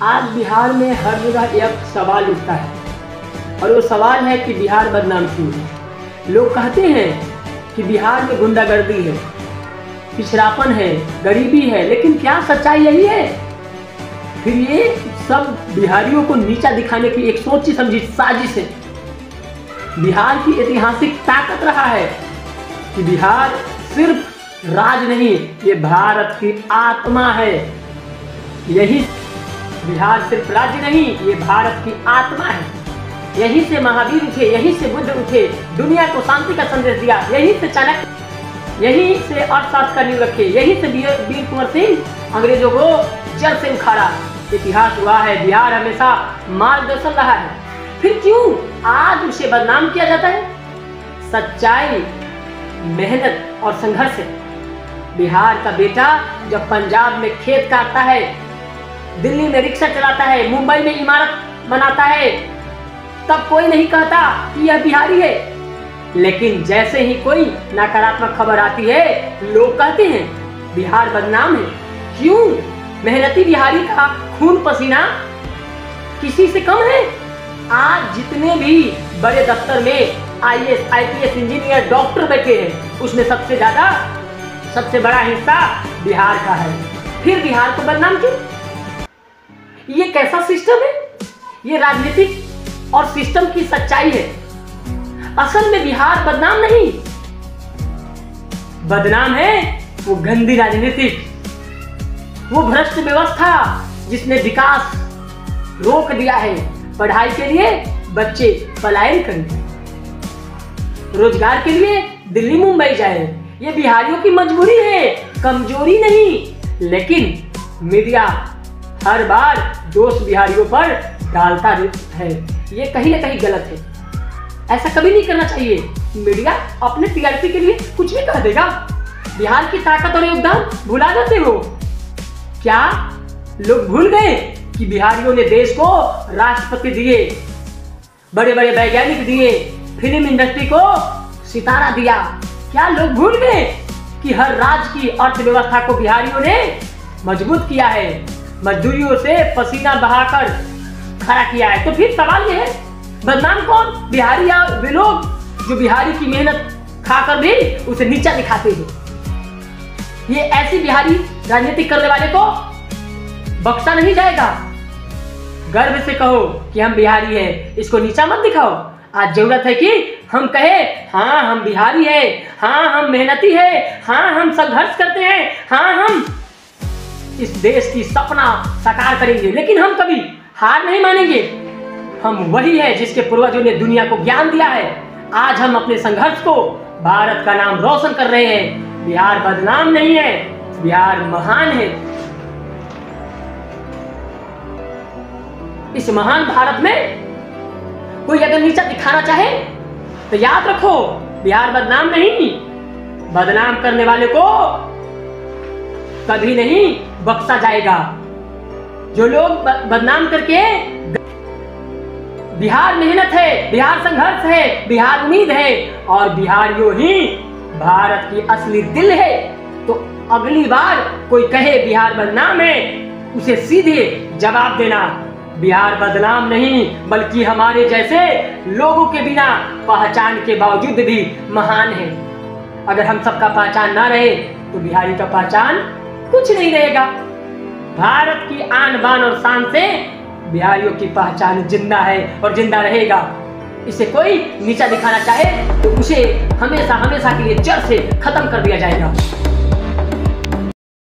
आज बिहार में हर जगह एक सवाल उठता है और वो सवाल है कि बिहार बदनाम क्यों है। लोग कहते हैं कि बिहार में गुंडागर्दी है, पिछड़ापन है, गरीबी है, लेकिन क्या सच्चाई यही है? फिर ये सब बिहारियों को नीचा दिखाने की एक सोची समझी साजिश है। बिहार की ऐतिहासिक ताकत रहा है कि बिहार सिर्फ राज नहीं, ये भारत की आत्मा है। यही बिहार सिर्फ राज्य नहीं, ये भारत की आत्मा है। यहीं से महावीर उठे, यहीं से बुद्ध उठे, दुनिया को शांति का संदेश दिया। यहीं से चाणक्य, यहीं से अर्थशास्त्र का नींव रखे, यहीं से वीर कुंवर सिंह अंग्रेजों को जड़ से उखाड़ा। इतिहास हुआ है, बिहार हमेशा मार्गदर्शन रहा है। फिर क्यों आज उसे बदनाम किया जाता है? सच्चाई, मेहनत और संघर्ष है। बिहार का बेटा जब पंजाब में खेत काटता है, दिल्ली में रिक्शा चलाता है, मुंबई में इमारत बनाता है, तब कोई नहीं कहता कि यह बिहारी है। लेकिन जैसे ही कोई नकारात्मक खबर आती है, लोग कहते हैं बिहार बदनाम है। क्यों? मेहनती बिहारी का खून पसीना किसी से कम है? आज जितने भी बड़े दफ्तर में आईएएस, आईपीएस, इंजीनियर, डॉक्टर बैठे हैं, उसमें सबसे बड़ा हिस्सा बिहार का है। फिर बिहार को बदनाम क्यों? ये कैसा सिस्टम है? ये राजनीतिक और सिस्टम की सच्चाई है। असल में बिहार बदनाम नहीं, बदनाम है वो गंदी राजनीतिक, वो भ्रष्ट व्यवस्था जिसने विकास रोक दिया है। पढ़ाई के लिए बच्चे पलायन करें, रोजगार के लिए दिल्ली मुंबई जाए। ये बिहारियों की मजबूरी है, कमजोरी नहीं। लेकिन मीडिया हर बार दोष बिहारियों पर डालता है। ये कहीं ना कहीं गलत है। ऐसा कभी नहीं करना चाहिए। मीडिया अपने टीआरपी के लिए कुछ भी कह देगा। बिहार की ताकत और योगदान भुला जाते हो क्या? लोग भूल गए कि बिहारियों ने देश को राष्ट्रपति दिए, बड़े बड़े वैज्ञानिक दिए, फिल्म इंडस्ट्री को सितारा दिया। क्या लोग भूल गए कि हर राज्य की अर्थव्यवस्था को बिहारियों ने मजबूत किया है, मजदूरियों से पसीना बहाकर खड़ा किया है? तो फिर सवाल यह है, बदनाम कौन? बिहारी या वे लोग जो बिहारी की मेहनत खाकर भी उसे नीचा दिखाते हैं। ये ऐसी बिहारी राजनीति करने वाले को बख्शा नहीं जाएगा। गर्व से कहो कि हम बिहारी हैं, इसको नीचा मत दिखाओ। आज जरूरत है कि हम कहे, हाँ हम बिहारी हैं, हाँ हम मेहनती हैं, हाँ हम संघर्ष करते हैं, हाँ हम इस देश की सपना साकार करेंगे। लेकिन हम कभी हार नहीं मानेंगे। हम वही है जिसके पूर्वजों ने दुनिया को ज्ञान दिया है। आज हम अपने संघर्ष को भारत का नाम रोशन कर रहे हैं। बिहार बदनाम नहीं है, बिहार महान है। इस महान भारत में कोई अगर नीचा दिखाना चाहे तो याद रखो, बिहार बदनाम नहीं, बदनाम करने वाले को कभी नहीं बख्शा जाएगा। जो लोग बदनाम करके, बिहार मेहनत है, बिहार संघर्ष है, बिहार उम्मीद है और बिहारियों ही भारत की असली दिल है। तो अगली बार कोई कहे बिहार बदनाम है, उसे सीधे जवाब देना, बिहार बदनाम नहीं बल्कि हमारे जैसे लोगों के बिना पहचान के बावजूद भी महान है। अगर हम सबका पहचान ना रहे तो बिहारी का पहचान कुछ नहीं रहेगा। भारत की आन बान और शान से बिहारियों की पहचान जिंदा है और जिंदा रहेगा। इसे कोई नीचा दिखाना चाहे तो उसे हमेशा हमेशा के लिए जड़ से खत्म कर दिया जाएगा।